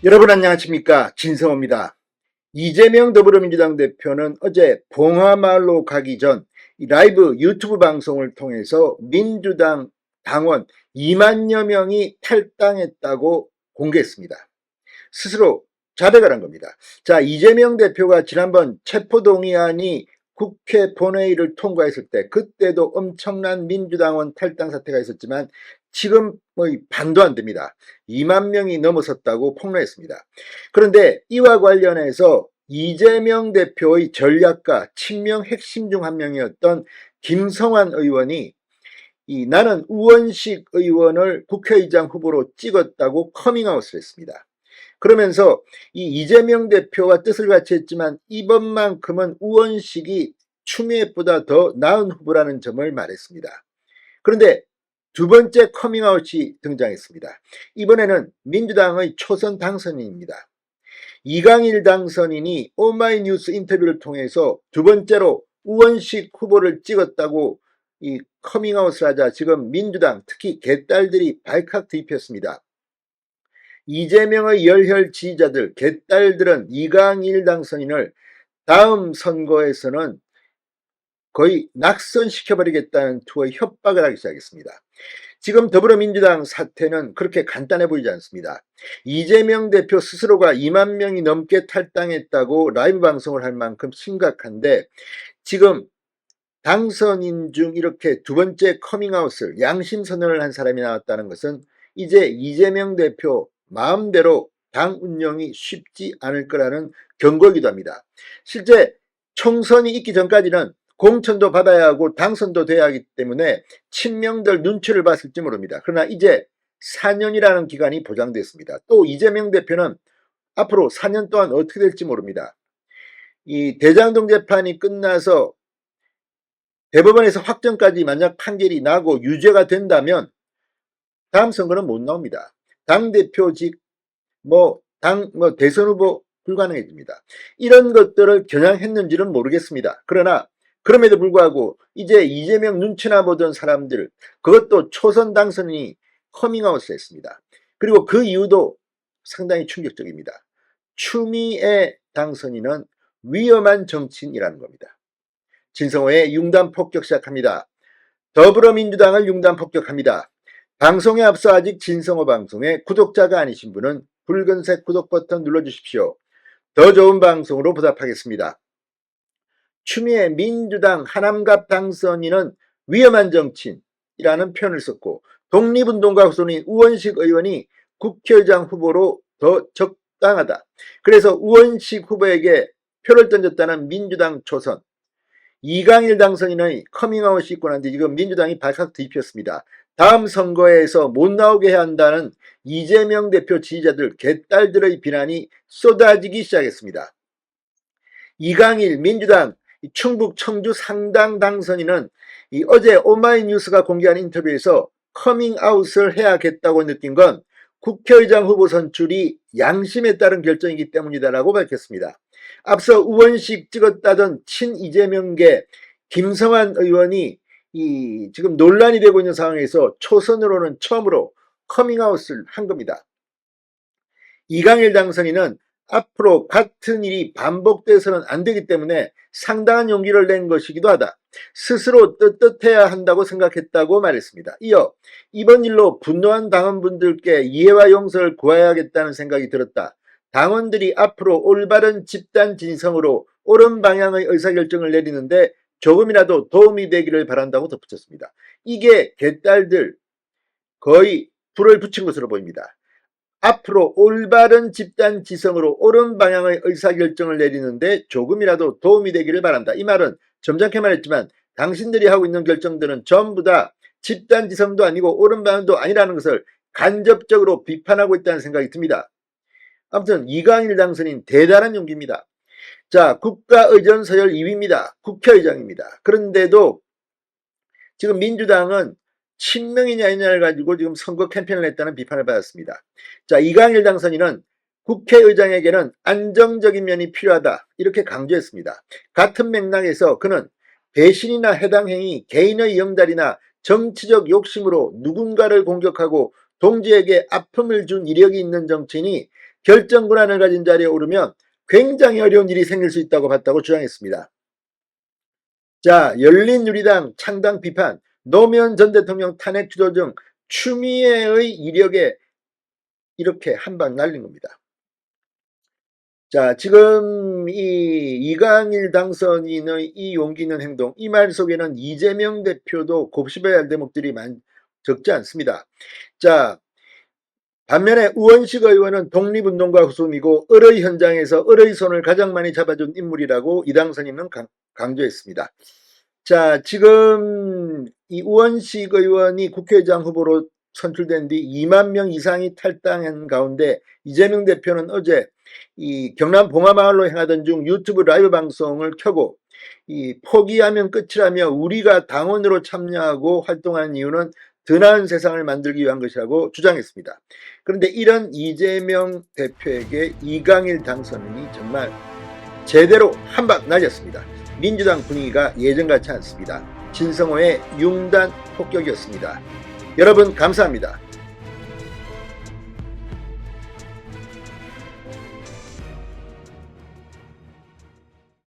여러분 안녕하십니까, 진성호입니다. 이재명 더불어민주당 대표는 어제 봉하마을로 가기 전 라이브 유튜브 방송을 통해서 민주당 당원 2만여 명이 탈당했다고 공개했습니다. 스스로 자백을 한 겁니다. 자, 이재명 대표가 지난번 체포동의안이 국회 본회의를 통과했을 때 그때도 엄청난 민주당원 탈당 사태가 있었지만 지금 반도 안 됩니다. 2만 명이 넘어섰다고 폭로했습니다. 그런데 이와 관련해서 이재명 대표의 전략가 친명 핵심 중 한 명이었던 김성환 의원이 나는 우원식 의원을 국회의장 후보로 찍었다고 커밍아웃을 했습니다. 그러면서 이재명 대표와 뜻을 같이 했지만 이번만큼은 우원식이 추미애보다 더 나은 후보라는 점을 말했습니다. 그런데 두 번째 커밍아웃이 등장했습니다. 이번에는 민주당의 초선 당선인입니다. 이강일 당선인이 오마이뉴스 인터뷰를 통해서 두 번째로 우원식 후보를 찍었다고 커밍아웃을 하자 지금 민주당 특히 개딸들이 발칵 뒤폈습니다. 이재명의 열혈 지지자들, 개딸들은 이강일 당선인을 다음 선거에서는 거의 낙선시켜버리겠다는 투의 협박을 하기 시작했습니다. 지금 더불어민주당 사태는 그렇게 간단해 보이지 않습니다. 이재명 대표 스스로가 2만 명이 넘게 탈당했다고 라이브 방송을 할 만큼 심각한데 지금 당선인 중 이렇게 두 번째 커밍아웃을 양심 선언을 한 사람이 나왔다는 것은 이제 이재명 대표 마음대로 당 운영이 쉽지 않을 거라는 경고이기도 합니다. 실제 총선이 있기 전까지는 공천도 받아야 하고 당선도 돼야 하기 때문에 친명들 눈치를 봤을지 모릅니다. 그러나 이제 4년이라는 기간이 보장됐습니다. 또 이재명 대표는 앞으로 4년 동안 어떻게 될지 모릅니다. 이 대장동 재판이 끝나서 대법원에서 확정까지 만약 판결이 나고 유죄가 된다면 다음 선거는 못 나옵니다. 당대표직, 대선 후보 불가능해집니다. 이런 것들을 겨냥했는지는 모르겠습니다. 그러나 그럼에도 불구하고 이제 이재명 눈치나 보던 사람들, 그것도 초선 당선인이 커밍아웃을 했습니다. 그리고 그 이유도 상당히 충격적입니다. 추미애 당선인은 위험한 정치인이라는 겁니다. 진성호의 융단 폭격 시작합니다. 더불어민주당을 융단 폭격합니다. 방송에 앞서 아직 진성호 방송의 구독자가 아니신 분은 붉은색 구독 버튼 눌러주십시오. 더 좋은 방송으로 보답하겠습니다. 추미애 민주당 하남갑 당선인은 위험한 정치인이라는 표현을 썼고 독립운동가 후손인 우원식 의원이 국회의장 후보로 더 적당하다. 그래서 우원식 후보에게 표를 던졌다는 민주당 초선 이강일 당선인의 커밍아웃이 있고 난 뒤 지금 민주당이 발칵 뒤집혔습니다. 다음 선거에서 못 나오게 해야 한다는 이재명 대표 지지자들 개딸들의 비난이 쏟아지기 시작했습니다. 이강일 민주당 충북 청주 상당 당선인은 어제 오마이뉴스가 공개한 인터뷰에서 커밍아웃을 해야겠다고 느낀 건 국회의장 후보 선출이 양심에 따른 결정이기 때문이다라고 밝혔습니다. 앞서 우원식 찍었다던 친이재명계 김성환 의원이 지금 논란이 되고 있는 상황에서 초선으로는 처음으로 커밍아웃을 한 겁니다. 이강일 당선인은 앞으로 같은 일이 반복돼서는 안 되기 때문에 상당한 용기를 낸 것이기도 하다. 스스로 떳떳해야 한다고 생각했다고 말했습니다. 이어 이번 일로 분노한 당원분들께 이해와 용서를 구해야겠다는 생각이 들었다. 당원들이 앞으로 올바른 집단 진성으로 옳은 방향의 의사결정을 내리는데 조금이라도 도움이 되기를 바란다고 덧붙였습니다. 이게 개딸들 거의 불을 붙인 것으로 보입니다. 앞으로 올바른 집단 지성으로 옳은 방향의 의사결정을 내리는데 조금이라도 도움이 되기를 바란다. 이 말은 점잖게 말했지만 당신들이 하고 있는 결정들은 전부 다 집단 지성도 아니고 옳은 방향도 아니라는 것을 간접적으로 비판하고 있다는 생각이 듭니다. 아무튼 이강일 당선인 대단한 용기입니다. 자, 국가의전 서열 2위입니다. 국회의장입니다. 그런데도 지금 민주당은 친명이냐 아니냐를 가지고 지금 선거 캠페인을 했다는 비판을 받았습니다. 자, 이강일 당선인은 국회의장에게는 안정적인 면이 필요하다 이렇게 강조했습니다. 같은 맥락에서 그는 배신이나 해당 행위, 개인의 영달이나 정치적 욕심으로 누군가를 공격하고 동지에게 아픔을 준 이력이 있는 정치인이 결정 권한을 가진 자리에 오르면 굉장히 어려운 일이 생길 수 있다고 봤다고 주장했습니다. 자, 열린우리당 창당 비판, 노무현 전 대통령 탄핵 주도 중 추미애의 이력에 이렇게 한 방 날린 겁니다. 자, 지금 이 이강일 당선인의 이 용기 있는 행동, 이 말 속에는 이재명 대표도 곱씹어야 할 대목들이 적지 않습니다. 자, 반면에 우원식 의원은 독립운동가 후손이고 을의 현장에서 을의 손을 가장 많이 잡아준 인물이라고 이 당선인은 강조했습니다. 자, 지금 이 우원식 의원이 국회의장 후보로 선출된 뒤 2만 명 이상이 탈당한 가운데 이재명 대표는 어제 이 경남 봉화마을로 향하던 중 유튜브 라이브 방송을 켜고 이 포기하면 끝이라며 우리가 당원으로 참여하고 활동하는 이유는 더 나은 세상을 만들기 위한 것이라고 주장했습니다. 그런데 이런 이재명 대표에게 이강일 당선인이 정말 제대로 한 방 날렸습니다. 민주당 분위기가 예전 같지 않습니다. 진성호의 융단 폭격이었습니다. 여러분 감사합니다.